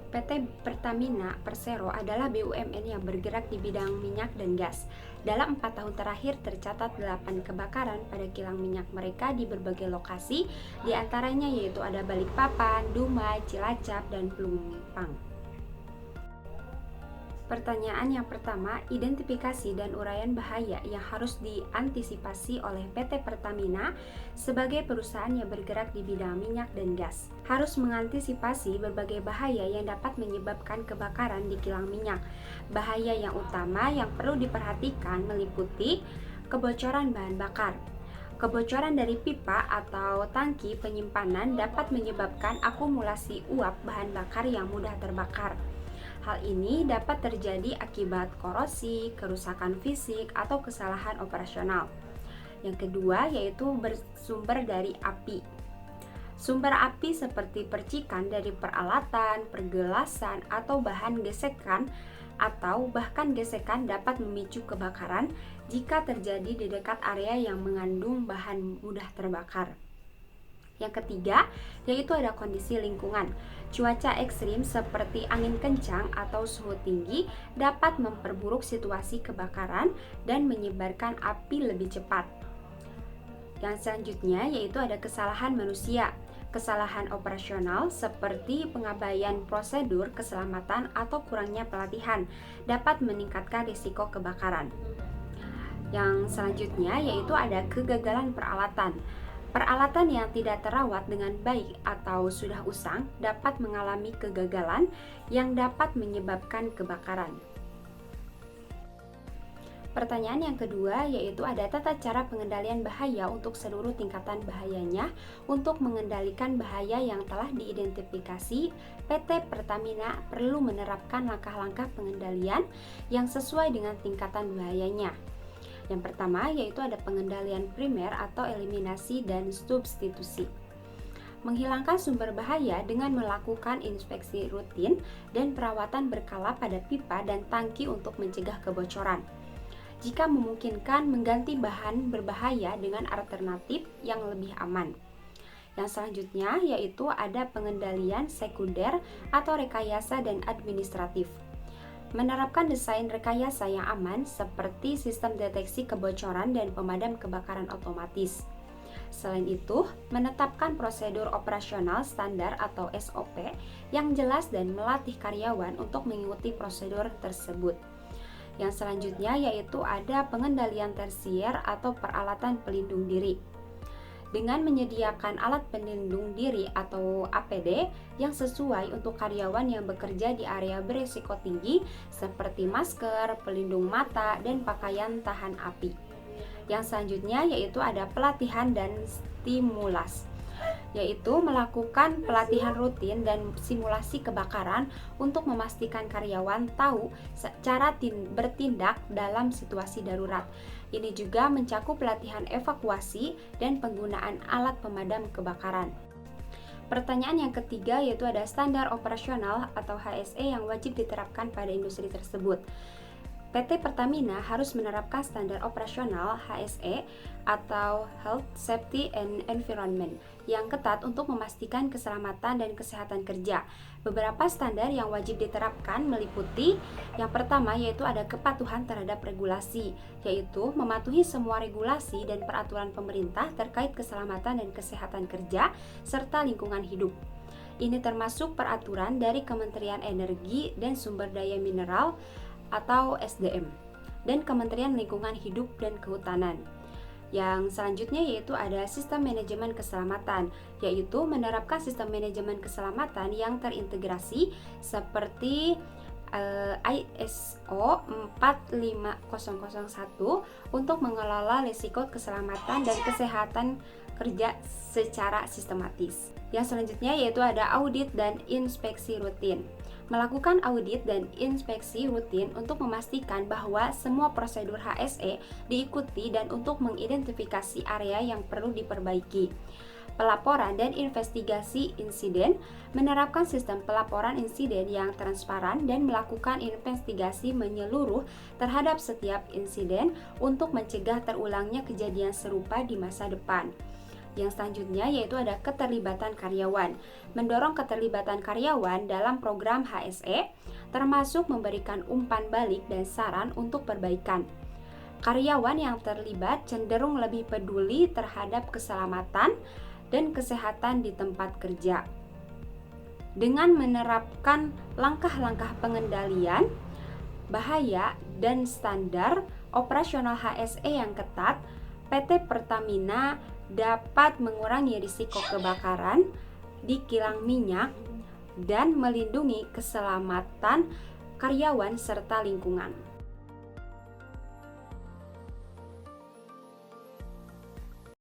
PT Pertamina Persero adalah BUMN yang bergerak di bidang minyak dan gas. Dalam 4 tahun terakhir tercatat 8 kebakaran pada kilang minyak mereka di berbagai lokasi, di antaranya yaitu ada Balikpapan, Dumai, Cilacap, dan Pelumpang. Pertanyaan yang pertama, identifikasi dan uraian bahaya yang harus diantisipasi oleh PT Pertamina sebagai perusahaan yang bergerak di bidang minyak dan gas. Harus mengantisipasi berbagai bahaya yang dapat menyebabkan kebakaran di kilang minyak. Bahaya yang utama yang perlu diperhatikan meliputi kebocoran bahan bakar. Kebocoran dari pipa atau tangki penyimpanan dapat menyebabkan akumulasi uap bahan bakar yang mudah terbakar. Hal ini dapat terjadi akibat korosi, kerusakan fisik, atau kesalahan operasional. Yang kedua yaitu bersumber dari api. Sumber api seperti percikan dari peralatan, pergelasan, atau bahan gesekan atau bahkan gesekan dapat memicu kebakaran jika terjadi di dekat area yang mengandung bahan mudah terbakar. Yang ketiga, yaitu ada kondisi lingkungan. Cuaca ekstrim seperti angin kencang atau suhu tinggi dapat memperburuk situasi kebakaran dan menyebarkan api lebih cepat. Yang selanjutnya yaitu ada kesalahan manusia. Kesalahan operasional seperti pengabaian prosedur keselamatan atau kurangnya pelatihan dapat meningkatkan risiko kebakaran. Yang selanjutnya yaitu ada kegagalan peralatan. Peralatan yang tidak terawat dengan baik atau sudah usang dapat mengalami kegagalan yang dapat menyebabkan kebakaran. Pertanyaan yang kedua yaitu ada tata cara pengendalian bahaya untuk seluruh tingkatan bahayanya. Untuk mengendalikan bahaya yang telah diidentifikasi, PT Pertamina perlu menerapkan langkah-langkah pengendalian yang sesuai dengan tingkatan bahayanya. Yang pertama yaitu ada pengendalian primer atau eliminasi dan substitusi. Menghilangkan sumber bahaya dengan melakukan inspeksi rutin dan perawatan berkala pada pipa dan tangki untuk mencegah kebocoran. Jika memungkinkan, mengganti bahan berbahaya dengan alternatif yang lebih aman. Yang selanjutnya yaitu ada pengendalian sekunder atau rekayasa dan administratif. Menerapkan desain rekayasa yang aman seperti sistem deteksi kebocoran dan pemadam kebakaran otomatis. Selain itu, menetapkan prosedur operasional standar atau SOP yang jelas dan melatih karyawan untuk mengikuti prosedur tersebut. Yang selanjutnya yaitu ada pengendalian tersier atau peralatan pelindung diri. Dengan menyediakan alat pelindung diri atau APD yang sesuai untuk karyawan yang bekerja di area berisiko tinggi seperti masker, pelindung mata, dan pakaian tahan api. Yang selanjutnya yaitu ada pelatihan dan stimulasi, yaitu melakukan pelatihan rutin dan simulasi kebakaran untuk memastikan karyawan tahu cara bertindak dalam situasi darurat. Ini juga mencakup pelatihan evakuasi dan penggunaan alat pemadam kebakaran. Pertanyaan yang ketiga yaitu ada standar operasional atau HSE yang wajib diterapkan pada industri tersebut. PT Pertamina harus menerapkan standar operasional HSE atau Health, Safety, and Environment yang ketat untuk memastikan keselamatan dan kesehatan kerja. Beberapa standar yang wajib diterapkan meliputi yang pertama yaitu ada kepatuhan terhadap regulasi, yaitu mematuhi semua regulasi dan peraturan pemerintah terkait keselamatan dan kesehatan kerja serta lingkungan hidup. Ini termasuk peraturan dari Kementerian Energi dan Sumber Daya Mineral atau SDM dan Kementerian Lingkungan Hidup dan Kehutanan. Yang selanjutnya yaitu ada sistem manajemen keselamatan, yaitu menerapkan sistem manajemen keselamatan yang terintegrasi seperti ISO 45001 untuk mengelola risiko keselamatan dan kesehatan kerja secara sistematis. Yang selanjutnya yaitu ada audit dan inspeksi rutin. Melakukan audit dan inspeksi rutin untuk memastikan bahwa semua prosedur HSE diikuti dan untuk mengidentifikasi area yang perlu diperbaiki. Pelaporan dan investigasi insiden, menerapkan sistem pelaporan insiden yang transparan dan melakukan investigasi menyeluruh terhadap setiap insiden untuk mencegah terulangnya kejadian serupa di masa depan. Yang selanjutnya yaitu ada keterlibatan karyawan. Mendorong keterlibatan karyawan dalam program HSE, termasuk memberikan umpan balik dan saran untuk perbaikan. Karyawan yang terlibat cenderung lebih peduli terhadap keselamatan dan kesehatan di tempat kerja. Dengan menerapkan langkah-langkah pengendalian bahaya dan standar operasional HSE yang ketat, PT Pertamina dapat mengurangi risiko kebakaran di kilang minyak dan melindungi keselamatan karyawan serta lingkungan.